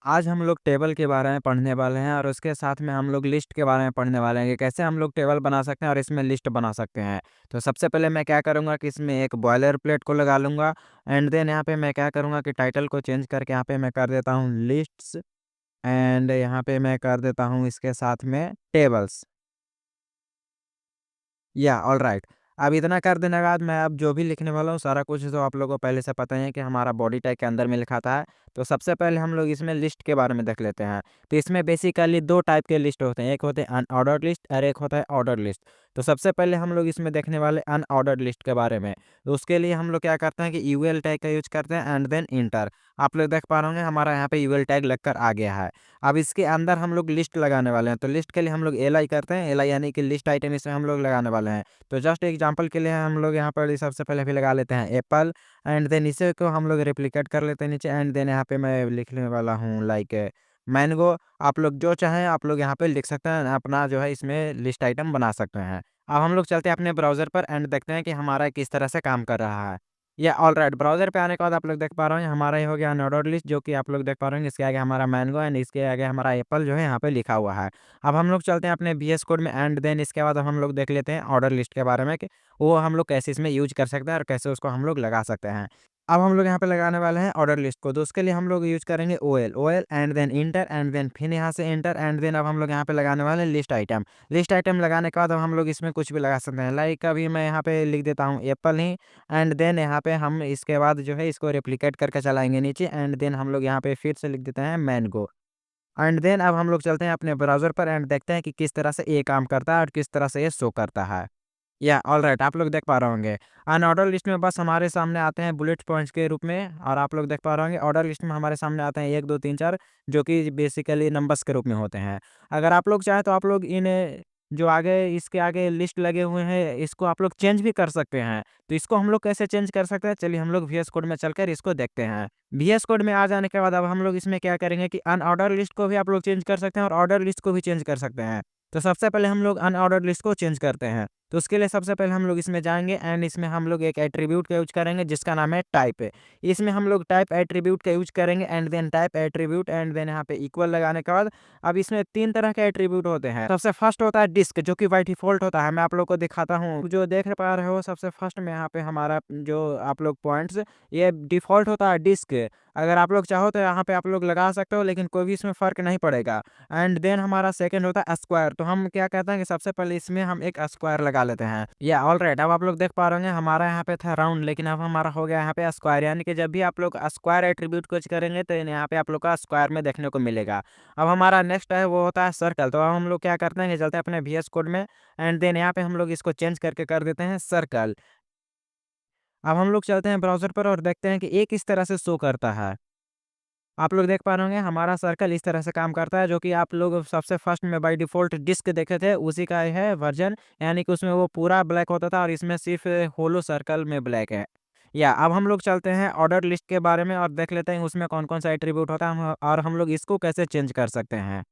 आज हम लोग टेबल के बारे में पढ़ने वाले हैं और उसके साथ में हम लोग लिस्ट के बारे में पढ़ने वाले हैं कि कैसे हम लोग टेबल बना सकते हैं और इसमें लिस्ट बना सकते हैं। तो सबसे पहले मैं क्या करूँगा कि इसमें एक बॉयलर प्लेट को लगा लूँगा एंड देन यहाँ पे मैं क्या करूँगा कि टाइटल को चेंज करके यहाँ पे मैं कर देता हूँ लिस्ट्स एंड यहाँ पे मैं कर देता हूँ इसके साथ में टेबल्स। या ऑलराइट। अब इतना कर देने के बाद मैं अब जो भी लिखने वाला हूँ सारा कुछ तो आप लोगों को पहले से पता ही है कि हमारा बॉडी टैग के अंदर में लिखा था। तो सबसे पहले हम लोग इसमें लिस्ट के बारे में देख लेते हैं। तो इसमें बेसिकली 2 टाइप के लिस्ट होते हैं, एक होते हैं अनऑर्डर्ड लिस्ट और एक होता है ऑर्डर्ड लिस्ट। तो सबसे पहले हम लोग इसमें देखने वाले अनऑर्डर्ड लिस्ट के बारे में। तो उसके लिए हम लोग क्या करते हैं कि यूएल टैग का यूज़ करते हैं एंड देन इंटर। आप लोग देख पा रहे होंगे हमारा यहाँ पे यूएल टैग लगकर आ गया है। अब इसके अंदर हम लोग लिस्ट लगाने वाले हैं। तो लिस्ट के लिए हम लोग एलआई करते हैं, एलआई यानी कि लिस्ट आइटम इसमें हम लोग लगाने वाले हैं। तो जस्ट एग्जांपल के लिए हम लोग यहाँ पर सबसे पहले भी लगा लेते हैं एप्पल एंड देन इसे को हम लोग रेप्लिकेट कर लेते हैं नीचे एंड देन यहाँ पे मैं लिखने वाला हूँ लाइक मैंगो। आप लोग जो चाहें आप लोग यहाँ पे लिख सकते हैं, अपना जो है इसमें लिस्ट आइटम बना सकते हैं। अब हम लोग चलते हैं अपने ब्राउज़र पर एंड देखते हैं कि हमारा किस तरह से काम कर रहा है। या ऑलराइट, ब्राउज़र पे आने के बाद आप लोग देख पा रहे हैं हमारा ये हो गया अनऑर्डर्ड लिस्ट, जो कि आप लोग देख पा रहे होंगे इसके आगे हमारा मैंगो एंड इसके आगे हमारा एप्पल जो है यहाँ पे लिखा हुआ है। अब हम लोग चलते हैं अपने VS कोड में एंड देन इसके बाद अब हम लोग देख लेते हैं ऑर्डर लिस्ट के बारे में कि वो हम लोग कैसे इसमें यूज़ कर सकते हैं और कैसे उसको हम लोग लगा सकते हैं। अब हम लोग यहाँ पे लगाने वाले हैं ऑर्डर लिस्ट को, तो उसके लिए हम लोग यूज़ करेंगे OL, OL and then enter and then फिर यहाँ से एंटर एंड देन अब हम लोग यहाँ पे लगाने वाले हैं लिस्ट आइटम। लिस्ट आइटम लगाने के बाद अब हम लोग इसमें कुछ भी लगा सकते हैं, लाइक अभी मैं यहाँ पे लिख देता हूँ एप्पल ही एंड देन यहाँ पे हम इसके बाद जो है इसको रेप्लिकेट करके चलाएँगे नीचे एंड देन हम लोग यहाँ पे फिर से लिख देते हैं मैंगो। एंड देन अब हम लोग चलते हैं अपने ब्राउज़र पर एंड देखते हैं कि किस तरह से ये काम करता है और किस तरह से ये शो करता है। या ऑलराइट, आप लोग देख पा रहे होंगे अनऑर्डर लिस्ट में बस हमारे सामने आते हैं बुलेट पॉइंट्स के रूप में और आप लोग देख पा रहे होंगे ऑर्डर लिस्ट में हमारे सामने आते हैं 1 2 3 4 जो कि बेसिकली नंबर्स के रूप में होते हैं। अगर आप लोग चाहें तो आप लोग इन जो आगे इसके आगे लिस्ट लगे हुए हैं इसको आप लोग चेंज भी कर सकते हैं। तो इसको हम लोग कैसे चेंज कर सकते हैं, चलिए हम लोग VS कोड में चलकर इसको देखते हैं। VS कोड में आ जाने के बाद अब हम लोग इसमें क्या करेंगे कि अनऑर्डर लिस्ट को भी आप लोग चेंज कर सकते हैं और ऑर्डर लिस्ट को भी चेंज कर सकते हैं। तो सबसे पहले हम लोग अनऑर्डर्ड लिस्ट को चेंज करते हैं। तो उसके लिए सबसे पहले हम लोग इसमें जाएँगे एंड इसमें हम लोग एक एट्रीब्यूट का यूज़ करेंगे जिसका नाम है टाइप। इसमें हम लोग टाइप एट्रीब्यूट का यूज़ करेंगे and then type attribute and then यहाँ पे इक्वल लगाने के बाद अब इसमें 3 तरह के एट्रीब्यूट होते हैं। सबसे फर्स्ट होता है डिस्क, जो कि बाय डिफ़ॉल्ट होता है। मैं आप लोग को दिखाता हूँ। जो देख पा रहे हो सबसे फर्स्ट में यहाँ पे हमारा जो आप लोग पॉइंट्स ये डिफ़ॉल्ट होता है डिस्क। अगर आप लोग चाहो तो यहाँ पे आप लोग लगा सकते हो, लेकिन कोई भी इसमें फ़र्क नहीं पड़ेगा। एंड देन हमारा सेकंड होता है स्क्वायर। तो हम क्या कहते हैं कि सबसे पहले इसमें हम एक स्क्वायर लगा लेते हैं। या ऑलराइट, अब आप लोग देख पा रहे होंगे हमारा यहाँ पे था राउंड, लेकिन अब हमारा हो गया यहाँ पे स्क्वायर, यानी कि जब भी आप लोग स्क्वायर एट्रीब्यूट कुछ करेंगे तो यहाँ पे आप लोग का स्क्वायर में देखने को मिलेगा। अब हमारा नेक्स्ट है वो होता है सर्कल। तो अब हम लोग क्या करते हैं कि चलते हैं अपने VS कोड में एंड देन यहाँ पे हम लोग इसको चेंज करके कर देते हैं सर्कल। अब हम लोग चलते हैं ब्राउज़र पर और देखते हैं कि ये किस तरह से शो करता है। आप लोग देख पा रहे होंगे हमारा सर्कल इस तरह से काम करता है, जो कि आप लोग सबसे फर्स्ट में बाय डिफ़ॉल्ट डिस्क देखे थे उसी का है वर्ज़न, यानी कि उसमें वो पूरा ब्लैक होता था और इसमें सिर्फ़ होलो सर्कल में ब्लैक है। या अब हम लोग चलते हैं ऑर्डर लिस्ट के बारे में और देख लेते हैं उसमें कौन-कौन सा एट्रीब्यूट होता है और हम लोग इसको कैसे चेंज कर सकते हैं।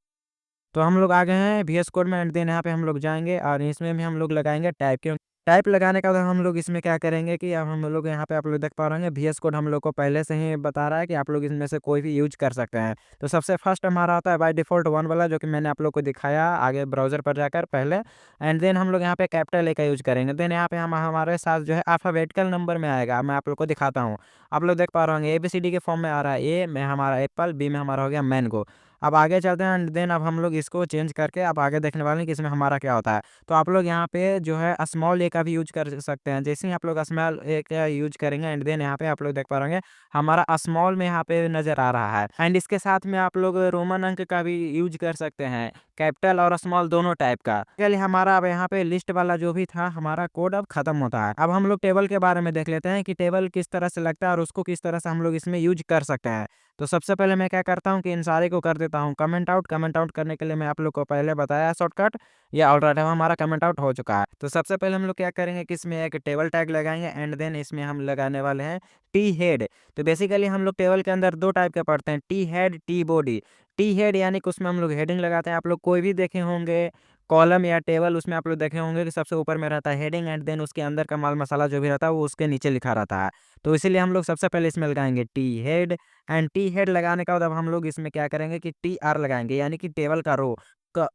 तो हम लोग आ गए हैं VS कोड में एंड देन यहाँ पे हम लोग जाएँगे और इसमें भी हम लोग लगाएँगे टाइप, क्यों टाइप लगाने के बाद हम लोग इसमें क्या करेंगे कि अब हम लोग यहाँ पे आप लोग देख पा रहे होंगे VS कोड हम लोग को पहले से ही बता रहा है कि आप लोग इसमें से कोई भी यूज़ कर सकते हैं। तो सबसे फर्स्ट हमारा होता है बाय डिफ़ॉल्ट 1 वाला, जो कि मैंने आप लोग को दिखाया आगे ब्राउज़र पर जाकर पहले एंड देन हम लोग यहाँ पे कैपिटल A का यूज़ करेंगे। देन यहाँ पे हम हमारे साथ जो है अल्फ़ाबेटिकल नंबर में आएगा। मैं आप लोग को दिखाता हूँ। आप लोग देख पा रहे होंगे ABCD के फॉर्म में आ रहा है। A में हमारा एप्पल, B में हमारा हो गया मैंगो। अब आगे चलते हैं एंड देन अब हम लोग इसको चेंज करके अब आगे देखने वाले हैं कि इसमें हमारा क्या होता है। तो आप लोग यहाँ पे जो है स्मॉल ए का भी यूज़ कर सकते हैं। जैसे ही आप लोग स्मॉल ए का यूज़ करेंगे एंड देन यहाँ पे आप लोग देख पा रहे होंगे हमारा स्मॉल में यहाँ पे नज़र आ रहा है एंड इसके साथ में आप लोग रोमन अंक का भी यूज़ कर सकते हैं, कैपिटल और स्मॉल दोनों टाइप का। चलिए हमारा अब यहाँ पे लिस्ट वाला जो भी था हमारा कोड अब खत्म होता है। अब हम लोग टेबल के बारे में देख लेते हैं कि टेबल किस तरह से लगता है और उसको किस तरह से हम लोग इसमें यूज़ कर सकते हैं। तो सबसे पहले मैं क्या करता हूँ कि इन सारे को कर देता हूँ कमेंट आउट। कमेंट आउट करने के लिए मैं आप लोग को पहले बताया शॉर्टकट, ये ऑलरेडी हमारा कमेंट आउट हो चुका है। तो सबसे पहले हम लोग क्या करेंगे कि इसमें एक टेबल टैग लगाएंगे एंड देन इसमें हम लगाने वाले हैं टी हेड। तो बेसिकली हम लोग टेबल के अंदर 2 टाइप के पढ़ते हैं, T head, T body. T head यानी कि उसमें हम लोग हेडिंग लगाते हैं, आप लोग कोई भी देखे होंगे कॉलम या टेबल उसमें आप लोग देखे होंगे कि सबसे ऊपर में रहता है हेडिंग एंड देन उसके अंदर का माल मसाला जो भी रहता है वो उसके नीचे लिखा रहता है। तो इसीलिए हम लोग सबसे पहले इसमें लगाएँगे T head and T head लगाने के बाद अब हम लोग इसमें क्या करेंगे कि टी आर लगाएँगे यानी कि टेबल का रो क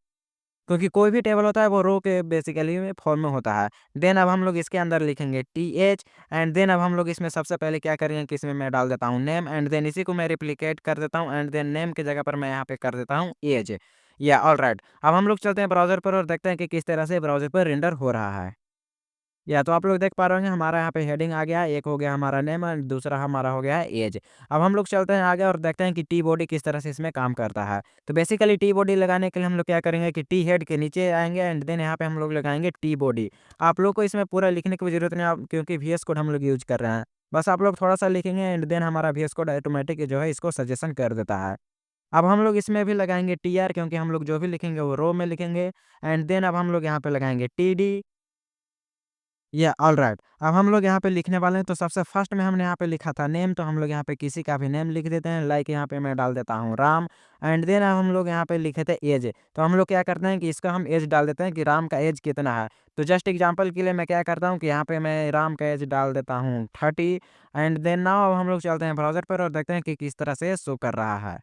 क्योंकि कोई भी टेबल होता है वो रो के बेसिकली में फॉर्म में होता है। देन अब हम लोग इसके अंदर लिखेंगे टीएच एंड देन अब हम लोग इसमें सबसे पहले क्या करेंगे कि इसमें मैं डाल देता हूँ नेम एंड देन इसी को मैं रिप्लिकेट कर देता हूँ एंड देन नेम की जगह पर मैं यहाँ पे कर देता हूँ एज। या ऑलराइट अब हम लोग चलते हैं ब्राउज़र पर और देखते हैं कि किस तरह से ब्राउज़र पर रेंडर हो रहा है। या तो आप लोग देख पा रहे होंगे हमारा यहाँ पे हेडिंग आ गया है, एक हो गया हमारा नेम और दूसरा हमारा हो गया है एज। अब हम लोग चलते हैं आगे और देखते हैं कि टी बॉडी किस तरह से इसमें काम करता है। तो बेसिकली टी बॉडी लगाने के लिए हम लोग क्या करेंगे कि टी हेड के नीचे आएँगे एंड देन यहाँ पे हम लोग लगाएँगे टी बॉडी। आप लोग को इसमें पूरा लिखने की भी ज़रूरत नहीं आप क्योंकि वीएस कोड हम लोग यूज़ कर रहे हैं। बस आप लोग थोड़ा-सा लिखेंगे एंड देन हमारा वीएस कोड ऑटोमेटिक जो है इसको सजेशन कर देता है। अब हम लोग इसमें भी लगाएँगे टीआर क्योंकि हम लोग जो भी लिखेंगे वो रो में लिखेंगे एंड देन अब हम लोग यहाँ पे लगाएँगे टीडी या ऑलराइट अब हम लोग यहाँ पे लिखने वाले हैं तो सबसे फर्स्ट में हमने यहाँ पे लिखा था नेम तो हम लोग यहाँ पे किसी का भी नेम लिख देते हैं लाइक यहाँ पे मैं डाल देता हूँ राम एंड देन अब हम लोग यहाँ पे लिखे थे एज तो हम लोग क्या करते हैं कि इसका हम एज डाल देते हैं कि राम का एज कितना है। तो जस्ट एग्जांपल के लिए मैं क्या करता हूँ कि यहाँ पे मैं राम का एज डाल देता हूँ 30 एंड देन नाउ अब हम लोग चलते हैं ब्राउजर पर और देखते हैं कि किस तरह से शो कर रहा है।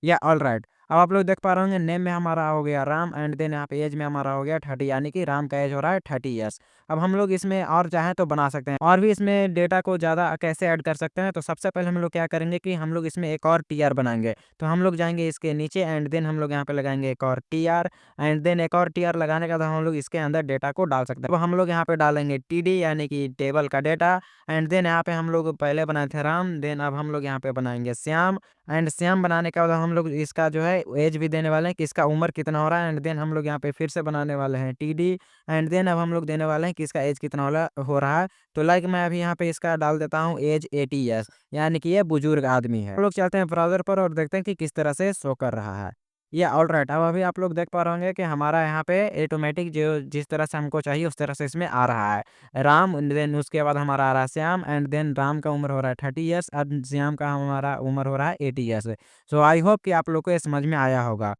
या ऑलराइट अब आप लोग देख पा रहे होंगे नेम में हमारा हो गया राम एंड देन यहाँ पे एज में हमारा हो गया 30 यानी कि राम का एज हो रहा है 30 ईयर्स। अब हम लोग इसमें और चाहें तो बना सकते हैं और भी इसमें डेटा को ज़्यादा कैसे ऐड कर सकते हैं। तो सबसे पहले हम लोग क्या करेंगे कि हम लोग इसमें एक और टीआर बनाएंगे। तो हम लोग जाएंगे इसके नीचे एंड देन हम लोग यहाँ पे लगाएंगे एक और टीआर एंड देन एक और टीआर लगाने के बाद हम लोग इसके अंदर डेटा को डाल सकते हैं। अब हम लोग यहाँ पे डालेंगे टीडी यानी कि टेबल का डेटा एंड देन यहाँ पे हम लोग पहले बनाए थे राम देन अब हम लोग यहाँ पे बनाएंगे श्याम एंड श्याम बनाने के बाद हम लोग इसका जो है एज भी देने वाले हैं कि इसका उम्र कितना हो रहा है एंड देन हम लोग यहाँ पे फिर से बनाने वाले हैं टीडी एंड देन अब हम लोग देने वाले हैं कि इसका एज कितना हो रहा है। तो लाइक मैं अभी यहाँ पे इसका डाल देता हूँ एज 80 ईयर्स यानी कि ये बुजुर्ग आदमी है। हम लोग चलते हैं ब्राउजर पर और देखते हैं कि किस तरह से शो कर रहा है। या ऑलराइट अब अभी आप लोग देख पा रहे होंगे कि हमारा यहाँ पे ऑटोमेटिक जो जिस तरह से हमको चाहिए उस तरह से इसमें आ रहा है राम देन उसके बाद हमारा आ रहा है श्याम एंड देन राम का उम्र हो रहा है 30 ईयर्स और श्याम का हमारा उम्र हो रहा है 80 ईयर्स। सो आई होप कि आप लोग को ये समझ में आया होगा।